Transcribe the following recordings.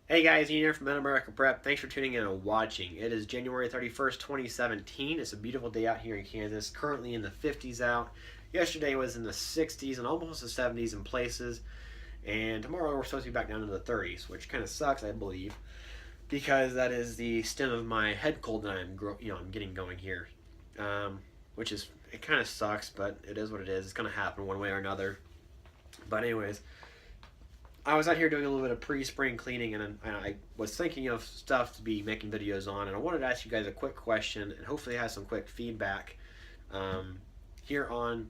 Hey guys, Ian here from Mid-America Prep. Thanks for tuning in and watching. It is January 31st, 2017. It's a beautiful day out here in Kansas. Currently in the 50s out. Yesterday was in the 60s and almost the 70s in places. And tomorrow we're supposed to be back down into the 30s, which kind of sucks, I believe, because that is the stem of my head cold that I'm getting going here. Which is, it kind of sucks, but it is what it is. It's going to happen one way or another. But anyways, I was out here doing a little bit of pre-spring cleaning, and I was thinking of stuff to be making videos on, and I wanted to ask you guys a quick question, and hopefully have some quick feedback um, here on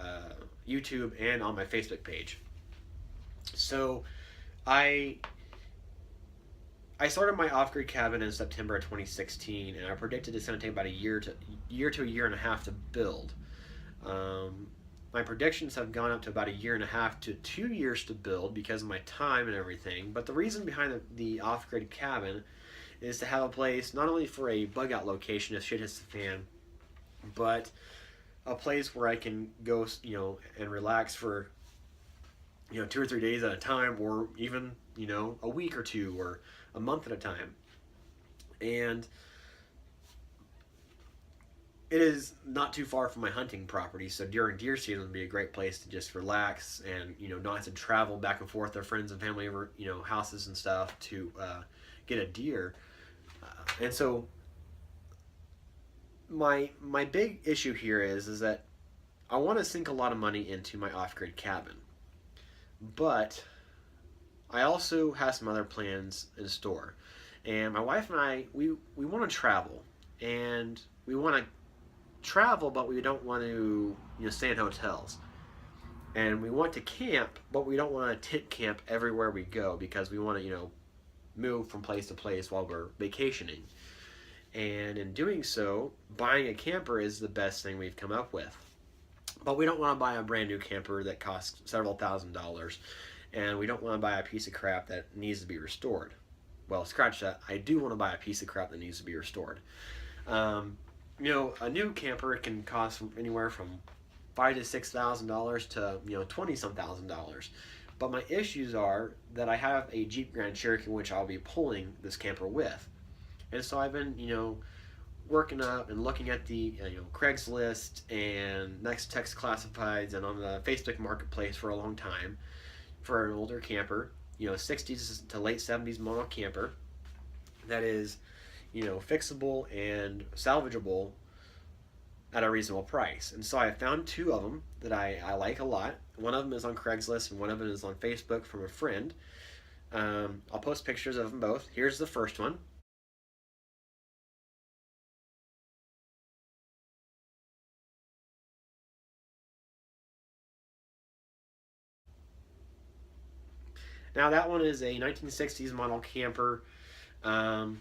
uh, YouTube and on my Facebook page. So I I started my off-grid cabin in September of 2016, and I predicted it's going to take about a year and a half to build. Um, my predictions have gone up to about a year and a half to 2 years to build because of my time and everything. But the reason behind the off-grid cabin is to have a place not only for a bug out location if shit hits the fan, but a place where I can go, and relax for 2 or 3 days at a time, or even a week or two, or a month at a time. And it is not too far from my hunting property, so during deer season would be a great place to just relax and not have to travel back and forth to friends and family over houses and stuff to get a deer. And so my big issue here is that I want to sink a lot of money into my off grid cabin, but I also have some other plans in store. And my wife and I, we want to travel, and we want to travel, but we don't want to stay in hotels. And we want to camp, but we don't want to tent camp everywhere we go because we want to move from place to place while we're vacationing. And in doing so, buying a camper is the best thing we've come up with. But we don't want to buy a brand new camper that costs several $1,000s, and we don't want to buy a piece of crap that needs to be restored. Well, scratch that. I do want to buy a piece of crap that needs to be restored. Um, a new camper can cost anywhere from $5,000 to $6,000 to 20-some thousand. But my issues are that I have a Jeep Grand Cherokee which I'll be pulling this camper with, and so I've been working up and looking at the Craigslist and Next Text Classifieds and on the Facebook Marketplace for a long time for an older camper, 60s to late 70s model camper that is fixable and salvageable at a reasonable price. And so I found two of them that I like a lot. One of them is on Craigslist and one of them is on Facebook from a friend. I'll post pictures of them both. Here's the first one. Now that one is a 1960s model camper. Um,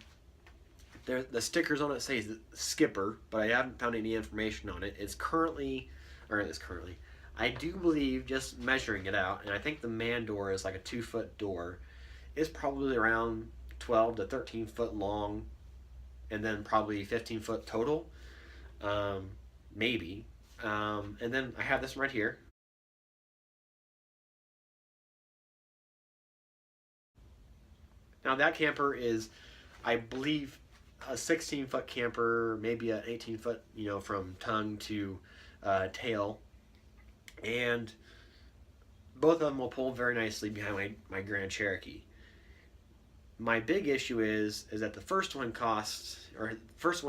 the stickers on it say Skipper, but I haven't found any information on it. I do believe, just measuring it out, and I think the man door is like a 2-foot door, is probably around 12 to 13 foot long, and then probably 15 foot total, maybe. And then I have this one right here. Now that camper is, I believe, a 16-foot camper, maybe an 18-foot, from tongue to tail, and both of them will pull very nicely behind my Grand Cherokee. My big issue is that the first one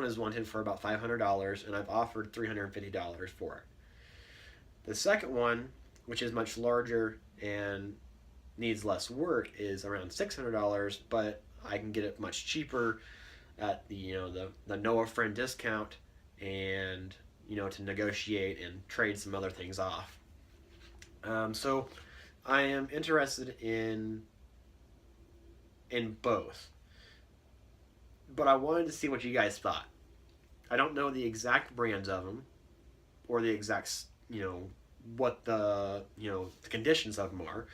is wanted for about $500, and I've offered $350 for it. The second one, which is much larger and needs less work, is around $600, but I can get it much cheaper at the Noah friend discount, and to negotiate and trade some other things off. So I am interested in both, but I wanted to see what you guys thought. I don't know the exact brands of them or the exact what the conditions of them are.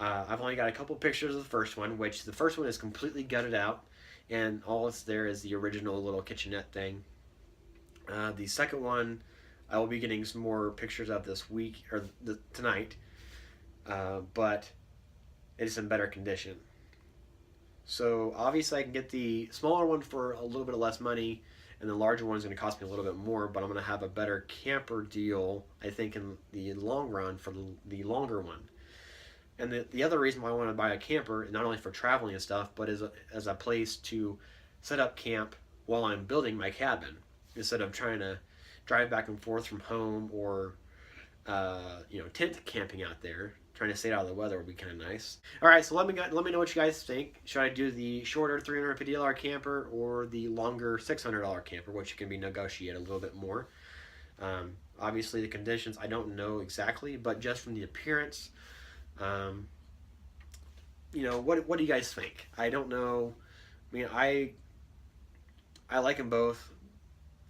I've only got a couple pictures of the first one, which the first one is completely gutted out, and all that's there is the original little kitchenette thing. The second one, I will be getting some more pictures of this week or tonight, but it is in better condition. So obviously I can get the smaller one for a little bit less money, and the larger one is going to cost me a little bit more, but I'm going to have a better camper deal, I think, in the long run for the longer one. And the other reason why I want to buy a camper, not only for traveling and stuff, but as a place to set up camp while I'm building my cabin, instead of trying to drive back and forth from home or tent camping out there. Trying to stay out of the weather would be kind of nice. All right, so let me know what you guys think. Should I do the shorter $350 camper or the longer $600 camper, which can be negotiated a little bit more? Obviously, the conditions I don't know exactly, but just from the appearance, what do you guys think? I don't know. I mean, I like them both,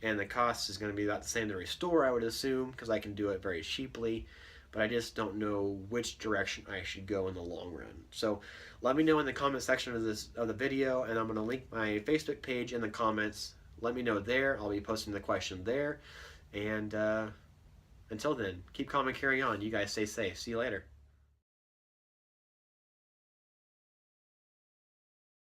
and the cost is going to be about the same to restore, I would assume, because I can do it very cheaply. But I just don't know which direction I should go in the long run. So let me know in the comment section of the video, and I'm going to link my Facebook page in the comments. Let me know there. I'll be posting the question there. And until then, keep calm and carry on. You guys stay safe. See you later.